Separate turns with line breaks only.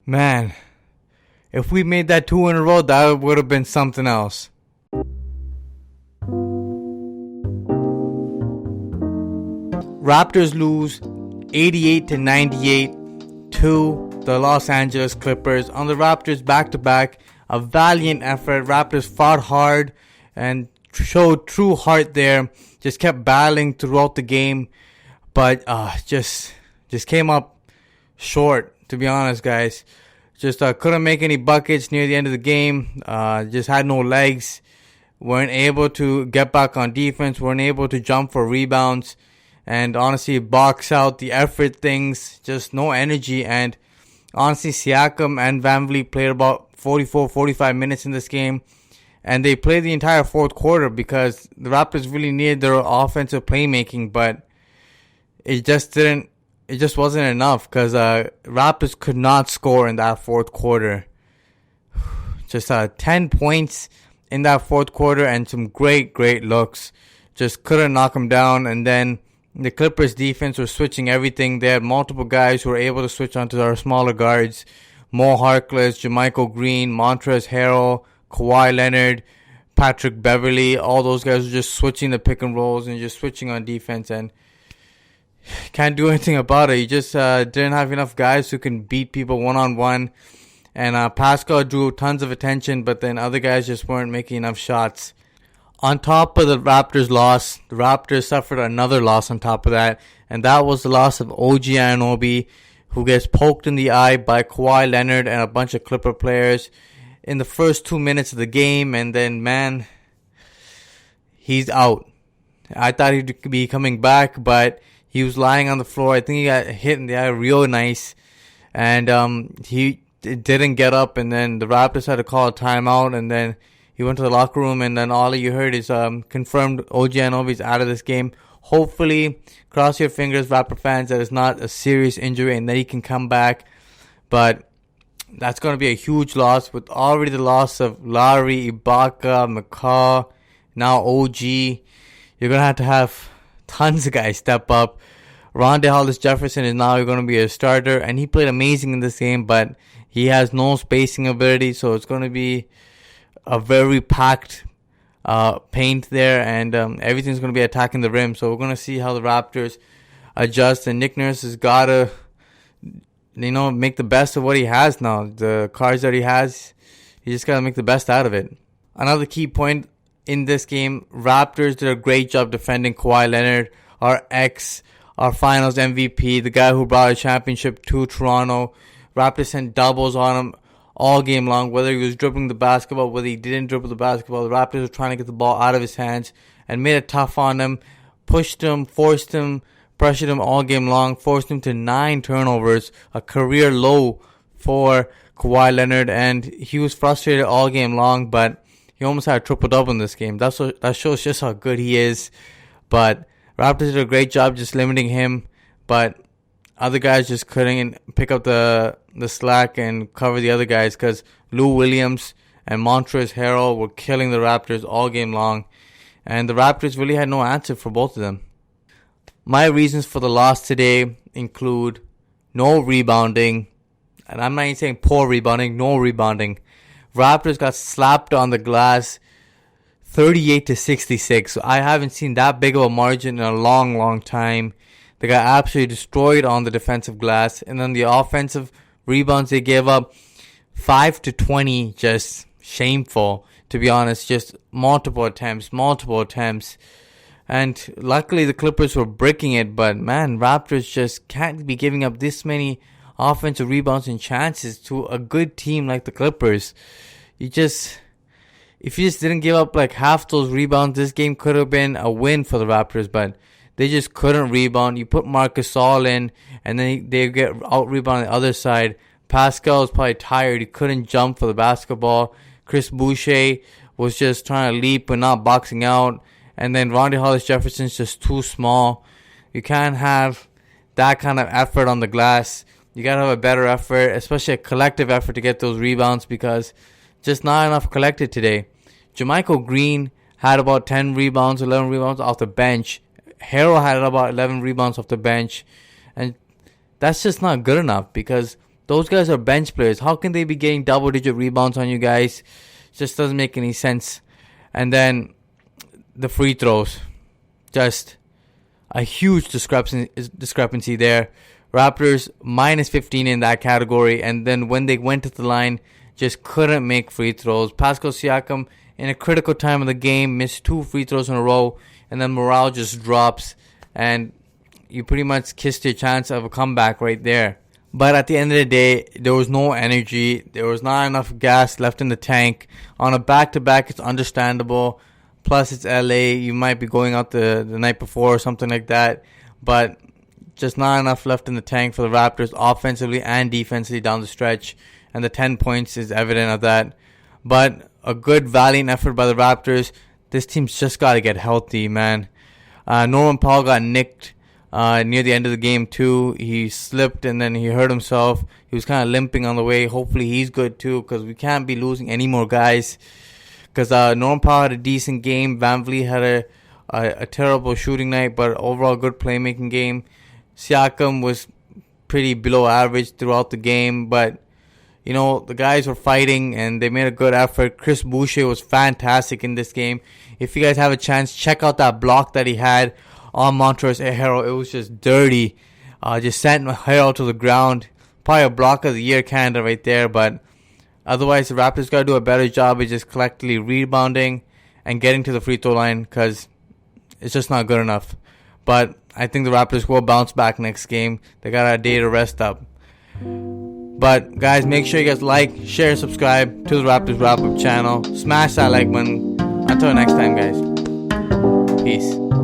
Man, if we made that 2 in a row, that would have been something else. Raptors lose 88-98 to the Los Angeles Clippers. On the Raptors back-to-back, a valiant effort. Raptors fought hard and showed true heart there. Just kept battling throughout the game, but just came up short, to be honest, guys. Just couldn't make any buckets near the end of the game. Just had no legs. Weren't able to get back on defense. Weren't able to jump for rebounds. And honestly, box out the effort things. Just no energy. And honestly, Siakam and VanVleet played about 44-45 minutes in this game. And they played the entire fourth quarter because the Raptors really needed their offensive playmaking. But it just wasn't enough because Raptors could not score in that fourth quarter. Just 10 points in that fourth quarter and some great looks. Just couldn't knock them down. And then the Clippers defense was switching everything. They had multiple guys who were able to switch onto our smaller guards. Mo Harkless, JaMychal Green, Montrezl Harrell, Kawhi Leonard, Patrick Beverley. All those guys were just switching the pick and rolls and just switching on defense. And can't do anything about it. You just didn't have enough guys who can beat people one-on-one. And Pascal drew tons of attention, but then other guys just weren't making enough shots. On top of the Raptors' loss, the Raptors suffered another loss on top of that. And that was the loss of OG Anunoby, who gets poked in the eye by Kawhi Leonard and a bunch of Clipper players in the first 2 minutes of the game. And then, man, he's out. I thought he'd be coming back, but he was lying on the floor. I think he got hit in the eye real nice. And he didn't get up. And then the Raptors had to call a timeout. And then he went to the locker room. And then all you heard is confirmed OG Anunoby's out of this game. Hopefully, cross your fingers, Raptor fans, that it's not a serious injury and that he can come back. But that's going to be a huge loss with already the loss of Lowry, Ibaka, McCaw, now OG. You're going to have tons of guys step up. Rondae Hollis-Jefferson is now going to be a starter, and he played amazing in this game, but he has no spacing ability, so it's going to be a very packed paint there, and everything's going to be attacking the rim. So we're going to see how the Raptors adjust, and Nick Nurse has got to, make the best of what he has now. The cards that he has, he just got to make the best out of it. Another key point in this game, Raptors did a great job defending Kawhi Leonard, our finals MVP, the guy who brought a championship to Toronto. Raptors sent doubles on him all game long, whether he was dribbling the basketball, whether he didn't dribble the basketball. The Raptors were trying to get the ball out of his hands and made it tough on him, pushed him, forced him, pressured him all game long, forced him to 9 turnovers, a career low for Kawhi Leonard, and he was frustrated all game long, but he almost had a triple-double in this game. That shows just how good he is. But Raptors did a great job just limiting him. But other guys just couldn't pick up the slack and cover the other guys because Lou Williams and Montrezl Harrell were killing the Raptors all game long. And the Raptors really had no answer for both of them. My reasons for the loss today include no rebounding. And I'm not even saying poor rebounding, no rebounding. Raptors got slapped on the glass 38-66. So I haven't seen that big of a margin in a long time. They got absolutely destroyed on the defensive glass. And then the offensive rebounds they gave up, 5-20, just shameful, to be honest. Just multiple attempts. And luckily the Clippers were breaking it. But man, Raptors just can't be giving up this many offensive rebounds and chances to a good team like the Clippers. If you just didn't give up like half those rebounds, this game could have been a win for the Raptors, but they just couldn't rebound. You put Marc Gasol in, and then they get out-rebounded on the other side. Pascal was probably tired. He couldn't jump for the basketball. Chris Boucher was just trying to leap but not boxing out. And then Rondae Hollis-Jefferson's just too small. You can't have that kind of effort on the glass. You got to have a better effort, especially a collective effort to get those rebounds because just not enough collected today. JaMychal Green had about 11 rebounds off the bench. Harrell had about 11 rebounds off the bench. And that's just not good enough because Those guys are bench players. How can they be getting double-digit rebounds on you guys? Just doesn't make any sense. And then the free throws. Just a huge discrepancy there. Raptors minus 15 in that category. And then when they went to the line, just couldn't make free throws. Pascal Siakam, in a critical time of the game, missed 2 free throws in a row. And then morale just drops. And you pretty much kissed your chance of a comeback right there. But at the end of the day, there was no energy. There was not enough gas left in the tank. On a back-to-back, it's understandable. Plus, it's LA. You might be going out the night before or something like that. But just not enough left in the tank for the Raptors offensively and defensively down the stretch. And the 10 points is evident of that. But a good, valiant effort by the Raptors. This team's just got to get healthy, man. Norman Powell got nicked near the end of the game, too. He slipped and then he hurt himself. He was kind of limping on the way. Hopefully he's good, too, because we can't be losing any more guys. Because Norman Powell had a decent game. VanVleet had a terrible shooting night, but overall good playmaking game. Siakam was pretty below average throughout the game, but you know, the guys were fighting and they made a good effort. Chris Boucher was fantastic in this game. If you guys have a chance, check out that block that he had on Montrezl Harrell. It was just dirty. Just sent Harrell to the ground. Probably a block of the year candidate right there, but otherwise the Raptors got to do a better job of just collectively rebounding and getting to the free throw line because it's just not good enough. But I think the Raptors will bounce back next game. They got a day to rest up. But guys, make sure you guys like, share, subscribe to the Raptors Wrap Up channel. Smash that like button. Until next time, guys. Peace.